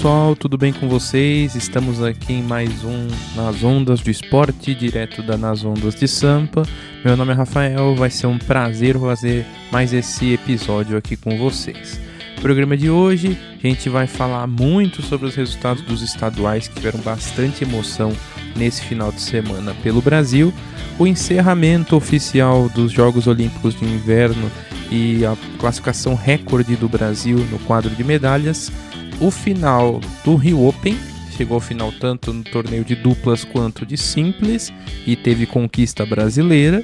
pessoal, tudo bem com vocês? Estamos aqui em mais um Nas Ondas do Esporte, direto da Nas Ondas de Sampa. Meu nome é Rafael, vai ser um prazer fazer mais esse episódio aqui com vocês. No programa de hoje, a gente vai falar muito sobre os resultados dos estaduais que tiveram bastante emoção nesse final de semana pelo Brasil, o encerramento oficial dos Jogos Olímpicos de Inverno e a classificação recorde do Brasil no quadro de medalhas, o final do Rio Open, chegou ao final tanto no torneio de duplas quanto de simples e teve conquista brasileira,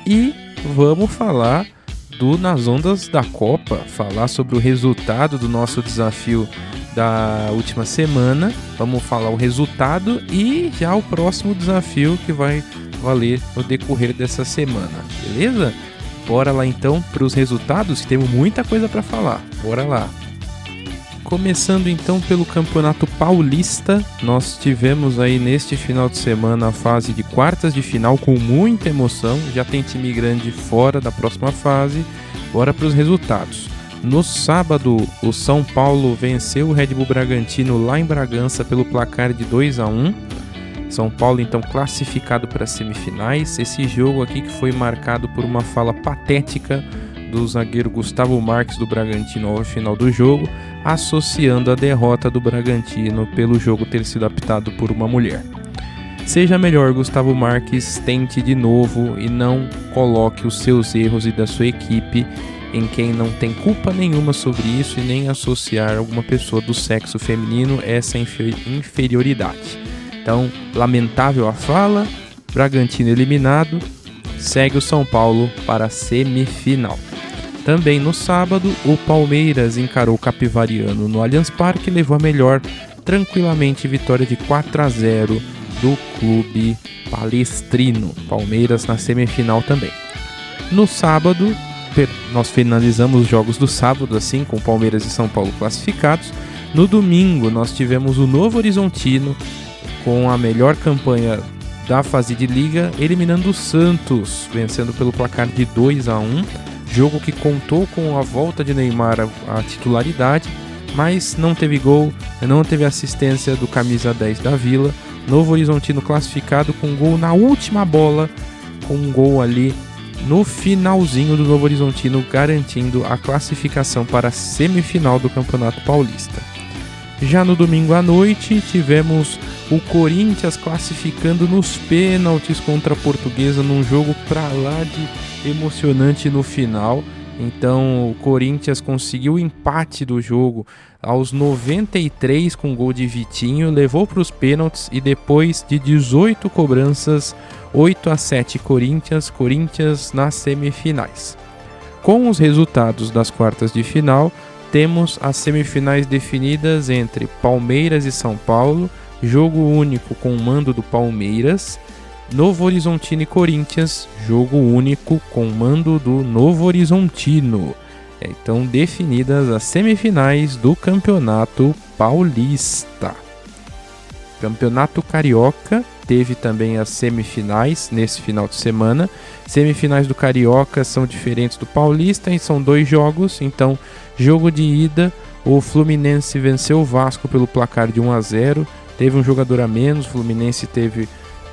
e vamos falar Nas Ondas da Copa, falar sobre o resultado do nosso desafio da última semana, vamos falar o resultado e já o próximo desafio que vai valer no decorrer dessa semana, beleza? Bora lá então para os resultados, que temos muita coisa para falar, bora lá. Começando então pelo Campeonato Paulista, nós tivemos aí neste final de semana a fase de quartas de final com muita emoção, já tem time grande fora da próxima fase, bora para os resultados. No sábado, o São Paulo venceu o Red Bull Bragantino lá em Bragança pelo placar de 2-1, São Paulo então classificado para as semifinais, esse jogo aqui que foi marcado por uma fala patética do zagueiro Gustavo Marques do Bragantino ao final do jogo, associando a derrota do Bragantino pelo jogo ter sido apitado por uma mulher. Seja melhor, Gustavo Marques, tente de novo e não coloque os seus erros e da sua equipe em quem não tem culpa nenhuma sobre isso e nem associar alguma pessoa do sexo feminino essa inferioridade. Então, lamentável a fala, Bragantino eliminado, segue o São Paulo para a semifinal. Também no sábado, o Palmeiras encarou o Capivariano no Allianz Parque e levou a melhor tranquilamente vitória de 4-0 do clube palestrino. Palmeiras na semifinal também. No sábado, nós finalizamos os jogos do sábado assim, com Palmeiras e São Paulo classificados. No domingo, nós tivemos o Novo Horizontino com a melhor campanha da fase de liga, eliminando o Santos, vencendo pelo placar de 2-1. Jogo que contou com a volta de Neymar à titularidade, mas não teve gol, não teve assistência do camisa 10 da Vila. Novo Horizontino classificado com gol na última bola, com um gol ali no finalzinho do Novo Horizontino, garantindo a classificação para a semifinal do Campeonato Paulista. Já no domingo à noite, tivemos o Corinthians classificando nos pênaltis contra a Portuguesa num jogo pra lá de emocionante no final. Então o Corinthians conseguiu o empate do jogo aos 93 com gol de Vitinho, levou para os pênaltis e depois de 18 cobranças, 8-7 Corinthians nas semifinais. Com os resultados das quartas de final, temos as semifinais definidas entre Palmeiras e São Paulo, jogo único com o mando do Palmeiras. Novo Horizontino e Corinthians, jogo único com o mando do Novo Horizontino. Então definidas as semifinais do Campeonato Paulista. Campeonato Carioca teve também as semifinais nesse final de semana. Semifinais do Carioca são diferentes do Paulista e são 2 jogos. Então, jogo de ida, o Fluminense venceu o Vasco pelo placar de 1-0. Teve um jogador a menos, o Fluminense teve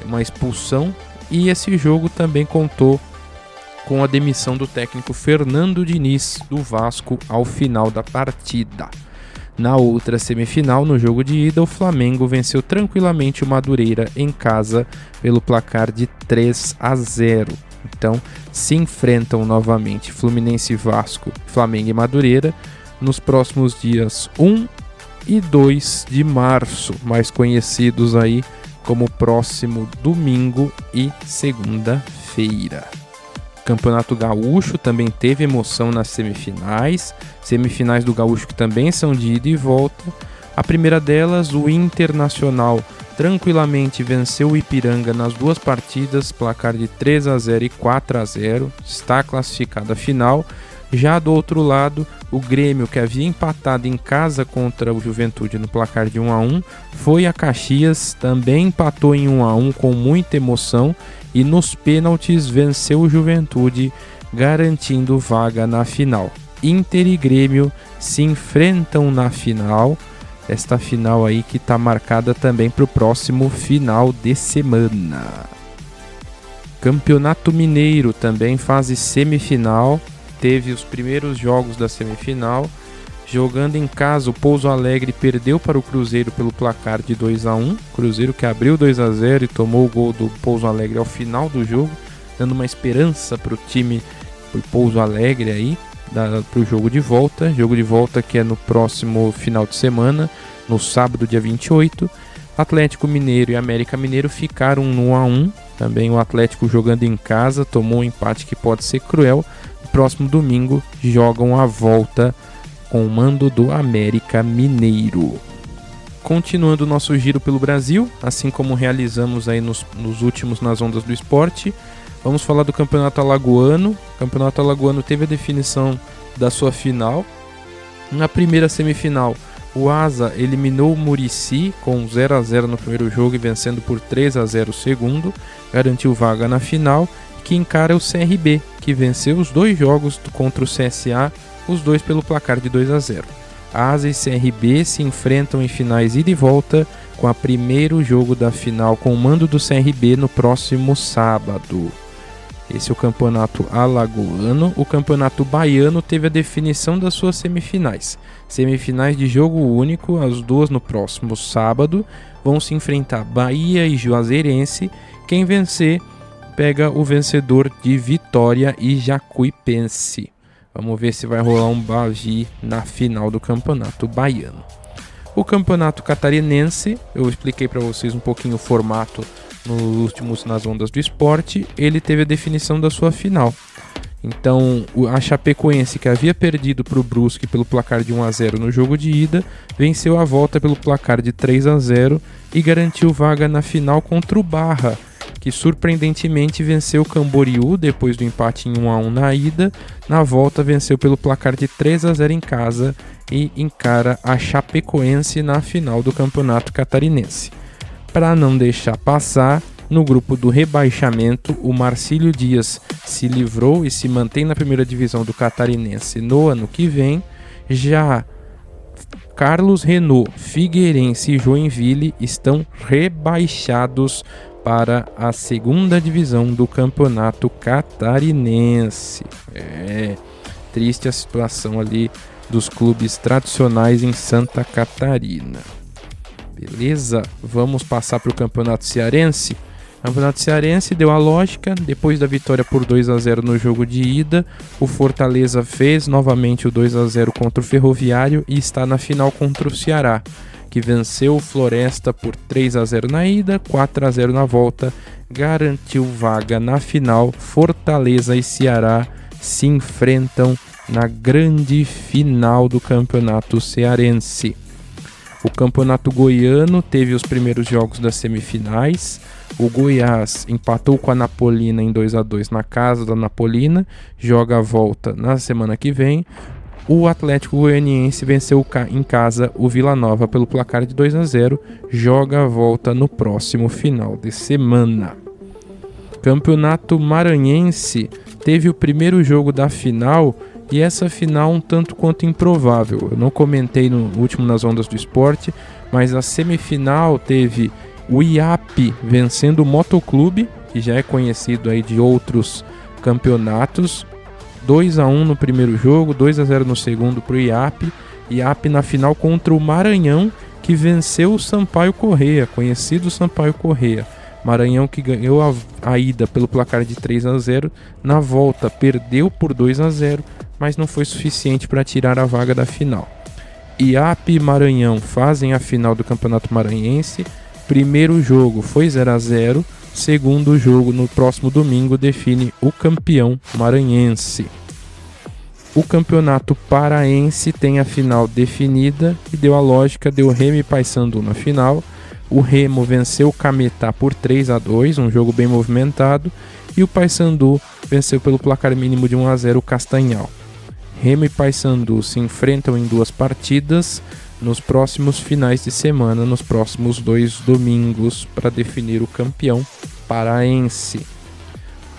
uma expulsão. E esse jogo também contou com a demissão do técnico Fernando Diniz do Vasco ao final da partida. Na outra semifinal, no jogo de ida, o Flamengo venceu tranquilamente o Madureira em casa pelo placar de 3-0. Então, se enfrentam novamente Fluminense, Vasco, Flamengo e Madureira nos próximos dias 1 e 2 de março, mais conhecidos aí como próximo domingo e segunda-feira. Campeonato Gaúcho também teve emoção nas semifinais do Gaúcho que também são de ida e volta. A primeira delas, o Internacional tranquilamente venceu o Ipiranga nas 2 partidas, placar de 3-0 e 4-0, está classificado à final. Já do outro lado, o Grêmio, que havia empatado em casa contra o Juventude no placar de 1-1, foi a Caxias, também empatou em 1-1 com muita emoção e nos pênaltis venceu o Juventude, garantindo vaga na final. Inter e Grêmio se enfrentam na final esta final aí que está marcada também para o próximo final de semana. Campeonato Mineiro também, fase semifinal, teve os primeiros jogos da semifinal. Jogando em casa, o Pouso Alegre perdeu para o Cruzeiro pelo placar de 2-1. Cruzeiro que abriu 2-0 e tomou o gol do Pouso Alegre ao final do jogo, dando uma esperança para o time, para o Pouso Alegre aí, para o jogo de volta. Jogo de volta que é no próximo final de semana, no sábado, dia 28. Atlético Mineiro e América Mineiro ficaram no 1-1. Também o Atlético jogando em casa tomou um empate que pode ser cruel. No próximo domingo jogam a volta com o mando do América Mineiro. Continuando o nosso giro pelo Brasil, assim como realizamos aí nos últimos Nas Ondas do Esporte, vamos falar do Campeonato Alagoano. O Campeonato Alagoano teve a definição da sua final. Na primeira semifinal, o Asa eliminou o Murici com 0-0 no primeiro jogo e vencendo por 3-0 o segundo, garantiu vaga na final, que encara o CRB, que venceu os 2 jogos contra o CSA, os 2 pelo placar de 2-0. Asa e CRB se enfrentam em finais ida e volta, com o primeiro jogo da final com o mando do CRB no próximo sábado. Esse é o Campeonato Alagoano. O Campeonato Baiano teve a definição das suas semifinais. Semifinais de jogo único, as 2 no próximo sábado. Vão se enfrentar Bahia e Juazeirense. Quem vencer pega o vencedor de Vitória e Jacuipense. Vamos ver se vai rolar um Bavi na final do Campeonato Baiano. O Campeonato Catarinense, eu expliquei para vocês um pouquinho o formato nos últimos Nas Ondas do Esporte. Ele teve a definição da sua final. Então, a Chapecoense, que havia perdido para o Brusque pelo placar de 1-0 no jogo de ida, venceu a volta pelo placar de 3-0 e garantiu vaga na final contra o Barra, que surpreendentemente venceu o Camboriú depois do empate em 1-1 na ida. Na volta venceu pelo placar de 3-0 em casa e encara a Chapecoense na final do Campeonato Catarinense. Para não deixar passar, no grupo do rebaixamento, o Marcílio Dias se livrou e se mantém na primeira divisão do Catarinense no ano que vem. Já Carlos Renault, Figueirense e Joinville estão rebaixados para a segunda divisão do Campeonato Catarinense. Triste a situação ali dos clubes tradicionais em Santa Catarina. Beleza? Vamos passar para o Campeonato Cearense. O Campeonato Cearense deu a lógica. Depois da vitória por 2-0 no jogo de ida, o Fortaleza fez novamente o 2-0 contra o Ferroviário e está na final contra o Ceará, que venceu o Floresta por 3-0 na ida, 4-0 na volta, garantiu vaga na final. Fortaleza e Ceará se enfrentam na grande final do Campeonato Cearense. O Campeonato Goiano teve os primeiros jogos das semifinais. O Goiás empatou com a Napolina em 2-2 na casa da Napolina, joga a volta na semana que vem. O Atlético Goianiense venceu em casa o Vila Nova pelo placar de 2-0, joga a volta no próximo final de semana. Campeonato Maranhense teve o primeiro jogo da final e essa final um tanto quanto improvável. Eu não comentei no último Nas Ondas do Esporte, mas a semifinal teve o IAP vencendo o Motoclube, que já é conhecido aí de outros campeonatos. 2-1 no primeiro jogo, 2-0 no segundo para o IAP. IAP na final contra o Maranhão, que venceu o Sampaio Corrêa, conhecido Sampaio Corrêa. Maranhão que ganhou a ida pelo placar de 3-0, na volta perdeu por 2-0, mas não foi suficiente para tirar a vaga da final. IAP e Maranhão fazem a final do Campeonato Maranhense. Primeiro jogo foi 0-0, segundo jogo no próximo domingo define o campeão maranhense. O Campeonato Paraense tem a final definida e deu a lógica, deu Remo e Paysandu na final. O Remo venceu o Cametá por 3-2, um jogo bem movimentado, e o Paysandu venceu pelo placar mínimo de 1-0 o Castanhal. Remo e Paysandu se enfrentam em 2 partidas nos próximos finais de semana, nos próximos 2 domingos, para definir o campeão paraense.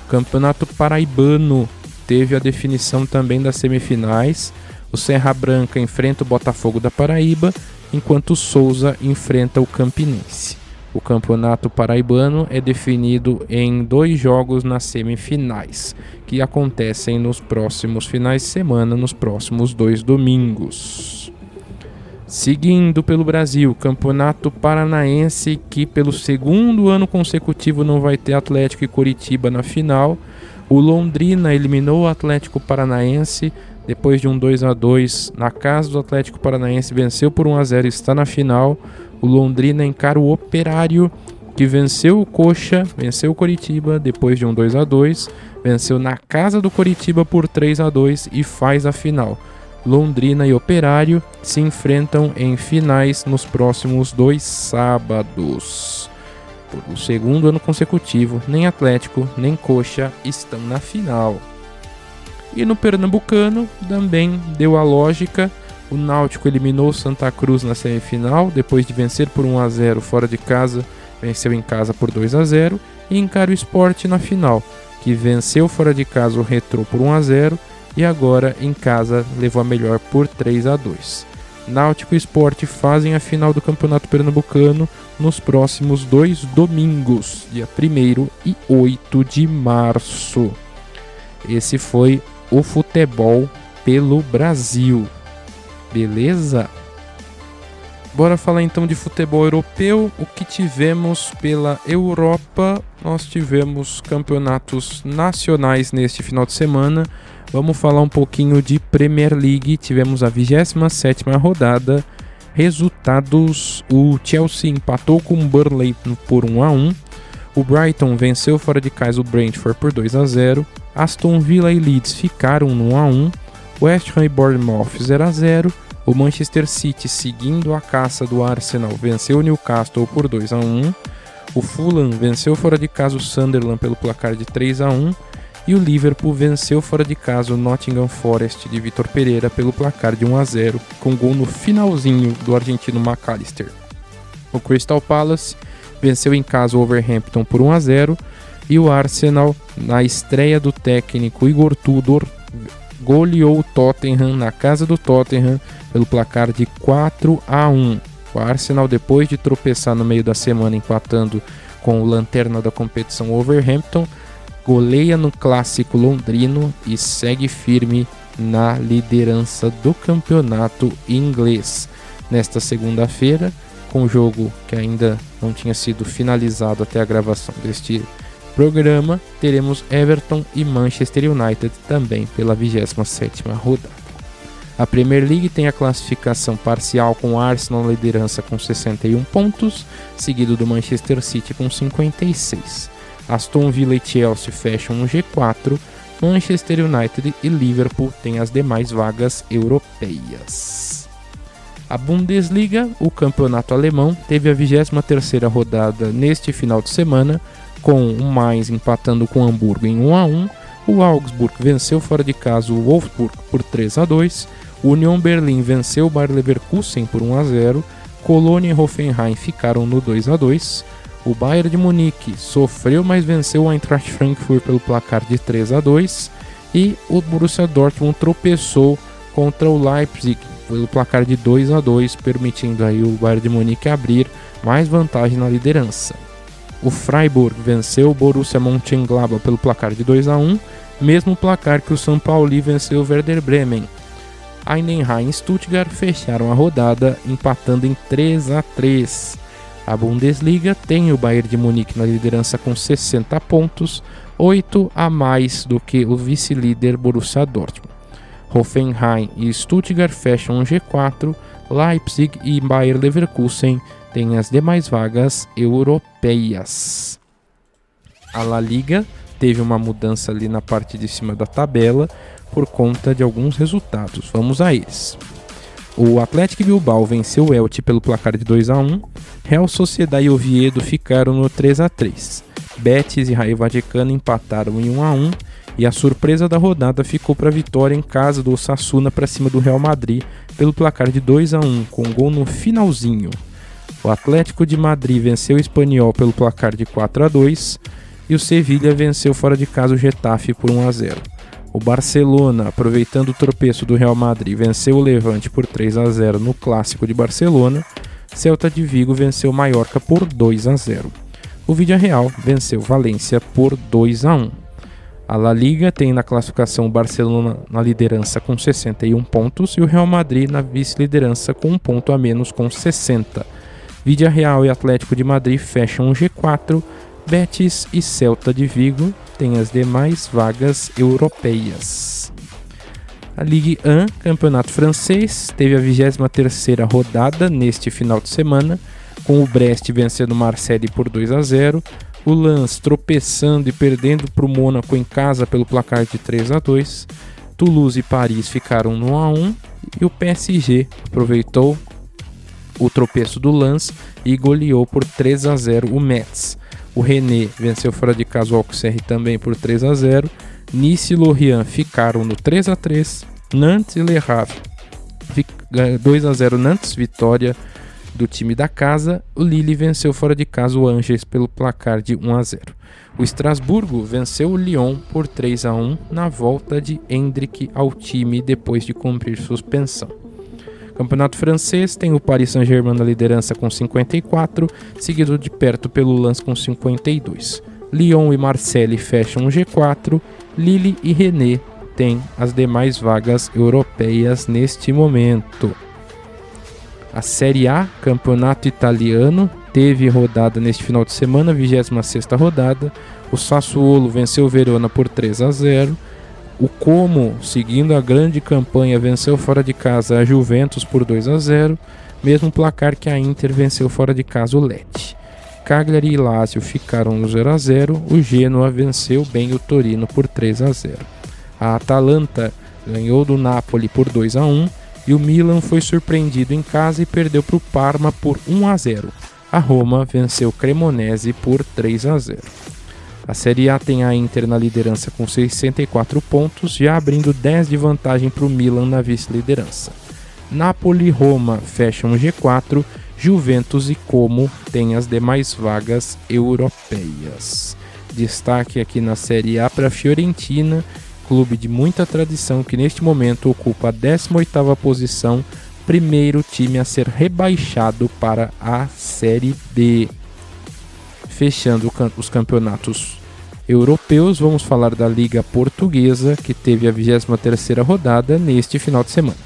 O Campeonato Paraibano teve a definição também das semifinais. O Serra Branca enfrenta o Botafogo da Paraíba enquanto o Souza enfrenta o Campinense. O Campeonato Paraibano é definido em 2 jogos nas semifinais, que acontecem nos próximos finais de semana, nos próximos 2 domingos. Seguindo pelo Brasil, Campeonato Paranaense, que pelo 2º ano consecutivo não vai ter Atlético e Coritiba na final. O Londrina eliminou o Atlético Paranaense depois de um 2-2 na casa do Atlético Paranaense, venceu por 1-0 e está na final. O Londrina encara o Operário, que venceu o Coxa, venceu o Coritiba depois de um 2-2, venceu na casa do Coritiba por 3-2 e faz a final. Londrina e Operário se enfrentam em finais nos próximos 2 sábados. Por o 2º ano consecutivo, nem Atlético nem Coxa estão na final. E no Pernambucano também deu a lógica. O Náutico eliminou Santa Cruz na semifinal, depois de vencer por 1-0 fora de casa, venceu em casa por 2-0 e encara o Sport na final, que venceu fora de casa o Retrô por 1-0 e agora em casa levou a melhor por 3-2. Náutico e Sport fazem a final do Campeonato Pernambucano nos próximos 2 domingos, dia 1º e 8 de março. Esse foi o futebol pelo Brasil. Beleza? Bora falar então de futebol europeu. O que tivemos pela Europa? Nós tivemos campeonatos nacionais neste final de semana. Vamos falar um pouquinho de Premier League. Tivemos a 27ª rodada. Resultados: o Chelsea empatou com o Burnley por 1-1. O Brighton venceu fora de casa o Brentford por 2-0. Aston Villa e Leeds ficaram no 1-1. West Ham e Bournemouth 0-0. O Manchester City, seguindo a caça do Arsenal, venceu o Newcastle por 2-1. O Fulham venceu fora de casa o Sunderland pelo placar de 3-1. E o Liverpool venceu fora de casa o Nottingham Forest de Vitor Pereira pelo placar de 1-0, com gol no finalzinho do argentino McAllister. O Crystal Palace venceu em casa o Wolverhampton por 1-0. E o Arsenal, na estreia do técnico Igor Tudor, goleou o Tottenham na casa do Tottenham pelo placar de 4-1. O Arsenal, depois de tropeçar no meio da semana empatando com o lanterna da competição Wolverhampton, goleia no clássico londrino e segue firme na liderança do campeonato inglês. Nesta segunda-feira, com o jogo que ainda não tinha sido finalizado até a gravação deste programa, teremos Everton e Manchester United também pela 27ª rodada. A Premier League tem a classificação parcial com o Arsenal na liderança com 61 pontos, seguido do Manchester City com 56. Aston Villa e Chelsea fecham um G4, Manchester United e Liverpool têm as demais vagas europeias. A Bundesliga, o campeonato alemão, teve a 23ª rodada neste final de semana, com o Mainz empatando com o Hamburgo em 1-1, o Augsburg venceu fora de casa o Wolfsburg por 3-2, o Union Berlin venceu o Bayer Leverkusen por 1-0, Colônia e Hoffenheim ficaram no 2-2, o Bayern de Munique sofreu, mas venceu o Eintracht Frankfurt pelo placar de 3-2, e o Borussia Dortmund tropeçou contra o Leipzig pelo placar de 2-2, permitindo aí o Bayern de Munique abrir mais vantagem na liderança. O Freiburg venceu o Borussia Mönchengladbach pelo placar de 2-1, mesmo placar que o São Paulo venceu o Werder Bremen. Heidenheim e Stuttgart fecharam a rodada empatando em 3-3. A Bundesliga tem o Bayern de Munique na liderança com 60 pontos, 8 a mais do que o vice-líder Borussia Dortmund. Hoffenheim e Stuttgart fecham um G4, Leipzig e Bayer Leverkusen têm as demais vagas europeias. A La Liga teve uma mudança ali na parte de cima da tabela por conta de alguns resultados. Vamos a eles. O Athletic Bilbao venceu o Elche pelo placar de 2-1, Real Sociedad e Oviedo ficaram no 3-3. Betis e Rayo Vallecano empataram em 1-1 e a surpresa da rodada ficou para a vitória em casa do Osasuna para cima do Real Madrid pelo placar de 2-1, com gol no finalzinho. O Atlético de Madrid venceu o Espanyol pelo placar de 4-2 e o Sevilla venceu fora de casa o Getafe por 1-0. O Barcelona, aproveitando o tropeço do Real Madrid, venceu o Levante por 3-0 no Clássico de Barcelona. Celta de Vigo venceu o Mallorca por 2-0. O Villarreal venceu Valência por 2-1. A La Liga tem na classificação o Barcelona na liderança com 61 pontos e o Real Madrid na vice-liderança com um ponto a menos com 60. Villarreal e Atlético de Madrid fecham o G4, Betis e Celta de Vigo têm as demais vagas europeias. A Ligue 1, campeonato francês, teve a 23ª rodada neste final de semana, com o Brest vencendo o Marseille por 2-0, o Lens tropeçando e perdendo para o Mônaco em casa pelo placar de 3-2, Toulouse e Paris ficaram no 1-1 e o PSG aproveitou o tropeço do Lens e goleou por 3-0 o Metz. O Rennes venceu fora de casa o Auxerre também por 3-0. Nice e Lorient ficaram no 3-3. Nantes e Le Havre 2-0 Nantes, vitória do time da casa. O Lille venceu fora de casa o Angers pelo placar de 1-0. O Estrasburgo venceu o Lyon por 3-1 na volta de Hendrick ao time depois de cumprir suspensão. Campeonato francês tem o Paris Saint-Germain na liderança com 54, seguido de perto pelo Lens com 52. Lyon e Marseille fecham o G4, Lille e Rennes têm as demais vagas europeias neste momento. A Série A, campeonato italiano, teve rodada neste final de semana, 26ª rodada. O Sassuolo venceu o Verona por 3-0. O Como, seguindo a grande campanha, venceu fora de casa a Juventus por 2-0, mesmo placar que a Inter venceu fora de casa o Lecce. Cagliari e Lazio ficaram no 0-0, o Genoa venceu bem o Torino por 3-0. A Atalanta ganhou do Napoli por 2-1 e o Milan foi surpreendido em casa e perdeu para o Parma por 1-0. A Roma venceu o Cremonese por 3-0. A Série A tem a Inter na liderança com 64 pontos, já abrindo 10 de vantagem para o Milan na vice-liderança. Napoli e Roma fecham o G4, Juventus e Como têm as demais vagas europeias. Destaque aqui na Série A para a Fiorentina, clube de muita tradição que neste momento ocupa a 18ª posição, primeiro time a ser rebaixado para a Série B. Fechando os campeonatos europeus, vamos falar da Liga Portuguesa, que teve a 23ª rodada neste final de semana.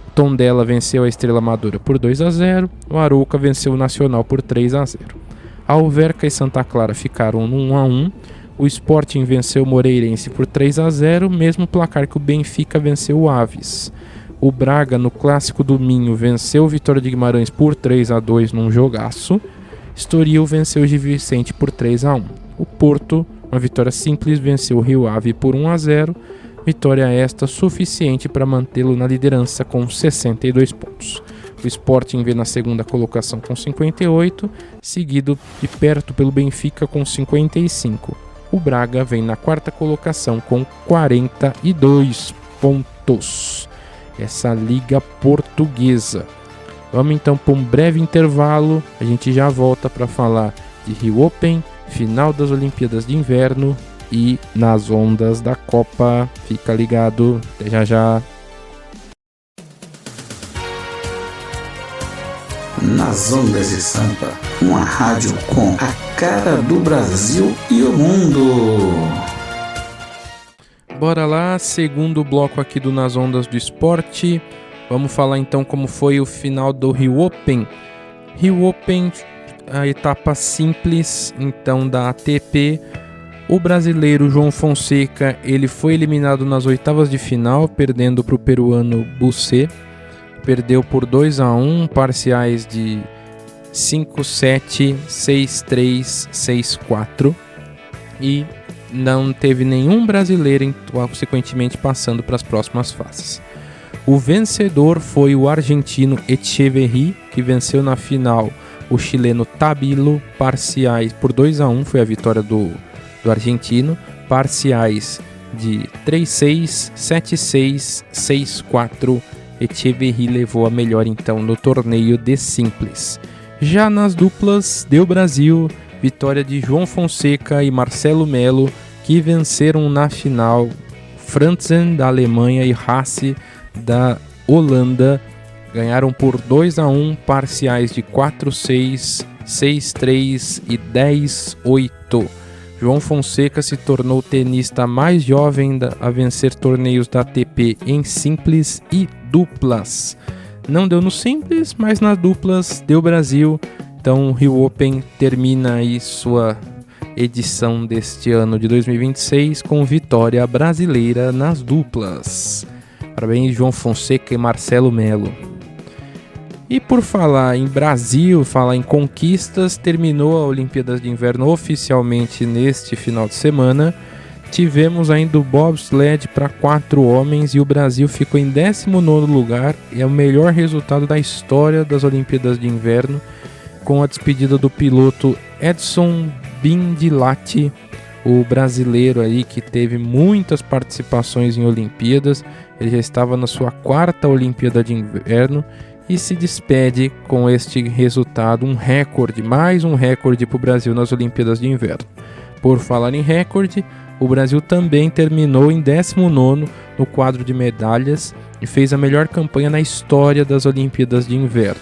O Tondela venceu a Estrela Amadora por 2-0, o Arouca venceu o Nacional por 3-0. A Alverca e Santa Clara ficaram no 1-1, o Sporting venceu o Moreirense por 3-0, mesmo placar que o Benfica venceu o Aves. O Braga, no Clássico do Minho, venceu o Vitória de Guimarães por 3-2 num jogaço. Estoril venceu o Gil Vicente por 3-1. O Porto, uma vitória simples, venceu o Rio Ave por 1-0. Vitória esta suficiente para mantê-lo na liderança com 62 pontos. O Sporting vem na segunda colocação com 58, seguido de perto pelo Benfica com 55. O Braga vem na quarta colocação com 42 pontos. Essa Liga Portuguesa. Vamos então para um breve intervalo, a gente já volta para falar de Rio Open, final das Olimpíadas de Inverno e nas ondas da Copa. Fica ligado, até já já. Nas ondas de Sampa, uma rádio com a cara do Brasil e o mundo. Bora lá, segundo bloco aqui do Nas Ondas do Esporte. Vamos falar então como foi o final do Rio Open. Rio Open, a etapa simples então da ATP. O brasileiro João Fonseca, ele foi eliminado nas oitavas de final, perdendo para o peruano Bucé. Perdeu por 2-1, parciais de 5-7, 6-3, 6-4. E não teve nenhum brasileiro, consequentemente, passando para as próximas fases. O vencedor foi o argentino Etcheverry, que venceu na final o chileno Tabilo, parciais por 2-1, foi a vitória do argentino, parciais de 3-6, 7-6, 6-4. Etcheverry levou a melhor então no torneio de simples. Já nas duplas, deu Brasil, vitória de João Fonseca e Marcelo Melo, que venceram na final Frantzen da Alemanha e Hasse da Holanda ganharam por 2-1, parciais de 4-6, 6-3 e 10-8. João Fonseca se tornou o tenista mais jovem a vencer torneios da ATP em simples e duplas. Não deu no simples, mas nas duplas deu Brasil. Então o Rio Open termina aí sua edição deste ano de 2026 com vitória brasileira nas duplas. Parabéns, João Fonseca e Marcelo Melo. E por falar em Brasil, falar em conquistas, terminou a Olimpíadas de Inverno oficialmente neste final de semana. Tivemos ainda o bobsled para 4 homens e o Brasil ficou em 19º lugar. É o melhor resultado da história das Olimpíadas de Inverno, com a despedida do piloto Edson Bindilatti, o brasileiro aí que teve muitas participações em Olimpíadas. Ele já estava na sua 4ª Olimpíada de Inverno e se despede com este resultado, um recorde, mais um recorde para o Brasil nas Olimpíadas de Inverno. Por falar em recorde, o Brasil também terminou em 19º no quadro de medalhas e fez a melhor campanha na história das Olimpíadas de Inverno.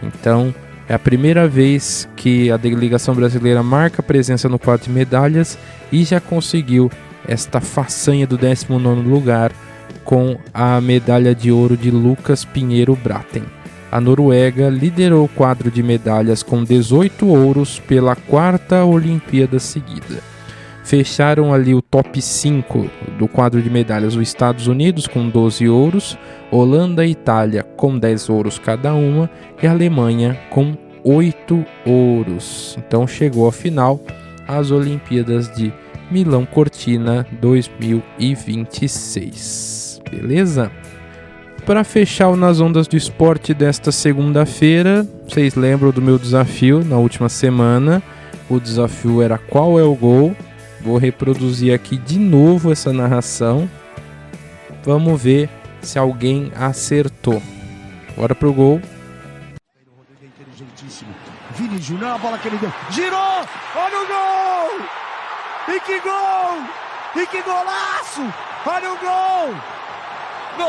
Então, é a primeira vez que a delegação brasileira marca presença no quadro de medalhas e já conseguiu esta façanha do 19º lugar com a medalha de ouro de Lucas Pinheiro Braathen. A Noruega liderou o quadro de medalhas com 18 ouros pela 4ª Olimpíada seguida. Fecharam ali o top 5 do quadro de medalhas os Estados Unidos com 12 ouros, Holanda e Itália com 10 ouros cada uma e a Alemanha com 8 ouros. Então chegou à final as Olimpíadas de Milão Cortina 2026. Beleza? Para fechar o Nas Ondas do Esporte desta segunda-feira, vocês lembram do meu desafio na última semana? O desafio era qual é o gol? Vou reproduzir aqui de novo essa narração. Vamos ver se alguém acertou. Bora pro gol. Vini Júnior, a bola que ele deu. Girou! Olha o gol! E que gol! E que golaço! Olha o gol! Gol!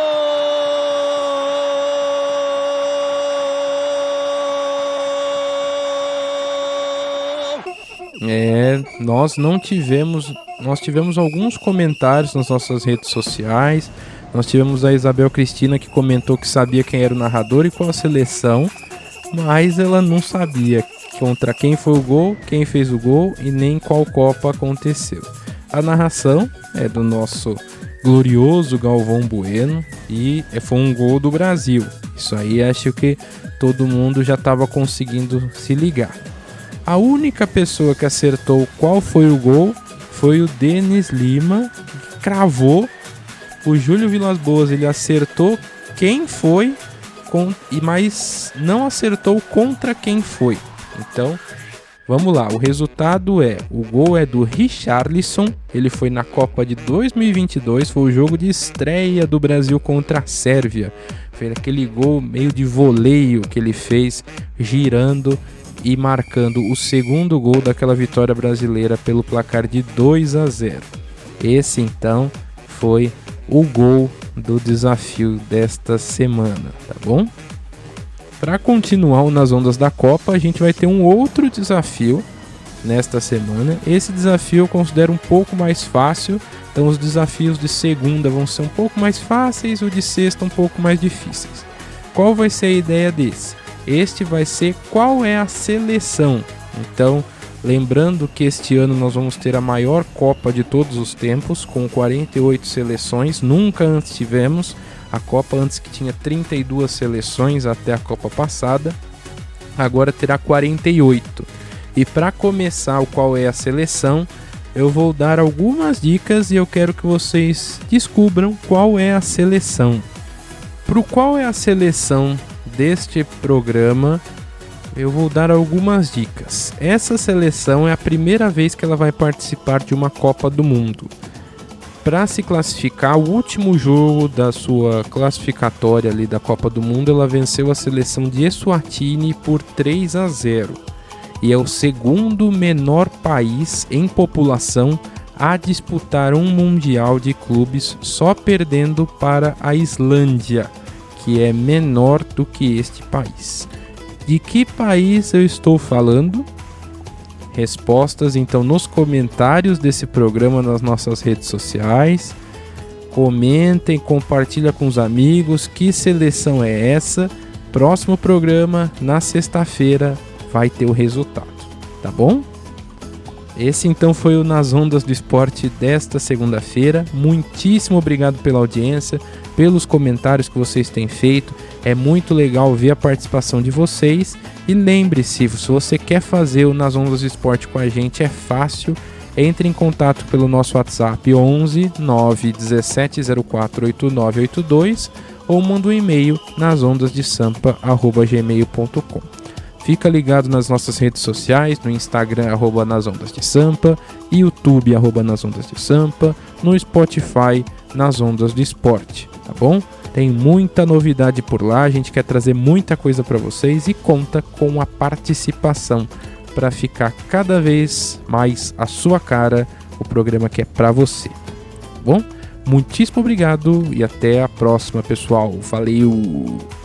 Nós tivemos alguns comentários nas nossas redes sociais. Nós tivemos a Isabel Cristina que comentou que sabia quem era o narrador e qual a seleção, mas ela não sabia contra quem foi o gol, quem fez o gol e nem qual Copa aconteceu. A narração é do nosso glorioso Galvão Bueno e foi um gol do Brasil. Isso aí acho que todo mundo já estava conseguindo se ligar. A única pessoa que acertou qual foi o gol foi o Denis Lima, que cravou. O Júlio Vilas Boas ele acertou quem foi, mas não acertou contra quem foi. Então, vamos lá, o resultado o gol é do Richarlison, ele foi na Copa de 2022, foi o jogo de estreia do Brasil contra a Sérvia. Foi aquele gol meio de voleio que ele fez, girando e marcando o segundo gol daquela vitória brasileira pelo placar de 2-0. Esse então foi o gol do desafio desta semana, tá bom? Para continuar nas ondas da Copa, a gente vai ter um outro desafio nesta semana. Esse desafio eu considero um pouco mais fácil, então os desafios de segunda vão ser um pouco mais fáceis, o de sexta um pouco mais difíceis. Qual vai ser a ideia desse? Este vai ser qual é a seleção. Então, lembrando que este ano nós vamos ter a maior Copa de todos os tempos, com 48 seleções, nunca antes tivemos. A Copa antes que tinha 32 seleções até a Copa passada, agora terá 48. E para começar o qual é a seleção, eu vou dar algumas dicas e eu quero que vocês descubram qual é a seleção. Pro qual é a seleção deste programa, eu vou dar algumas dicas. Essa seleção é a primeira vez que ela vai participar de uma Copa do Mundo. Para se classificar, o último jogo da sua classificatória ali da Copa do Mundo, ela venceu a seleção de Eswatini por 3-0. E é o segundo menor país em população a disputar um Mundial de Clubes, só perdendo para a Islândia, que é menor do que este país. De que país eu estou falando? Respostas então nos comentários desse programa nas nossas redes sociais. Comentem, compartilha com os amigos que seleção é essa. Próximo programa, na sexta-feira, vai ter o resultado, tá bom? Esse então foi o Nas Ondas do Esporte desta segunda-feira. Muitíssimo obrigado pela audiência, pelos comentários que vocês têm feito. É muito legal ver a participação de vocês. E lembre-se, se você quer fazer o Nas Ondas do Esporte com a gente, é fácil. Entre em contato pelo nosso WhatsApp 11 917 04 8982 ou manda um e-mail nasondasdesampa@gmail.com. Fica ligado nas nossas redes sociais, no Instagram @nasondasdesampa, YouTube @nasondasdesampa, no Spotify Nas Ondas do Esporte, tá bom? Tem muita novidade por lá, a gente quer trazer muita coisa para vocês e conta com a participação para ficar cada vez mais a sua cara, o programa que é para você, tá bom? Muitíssimo obrigado e até a próxima, pessoal. Valeu!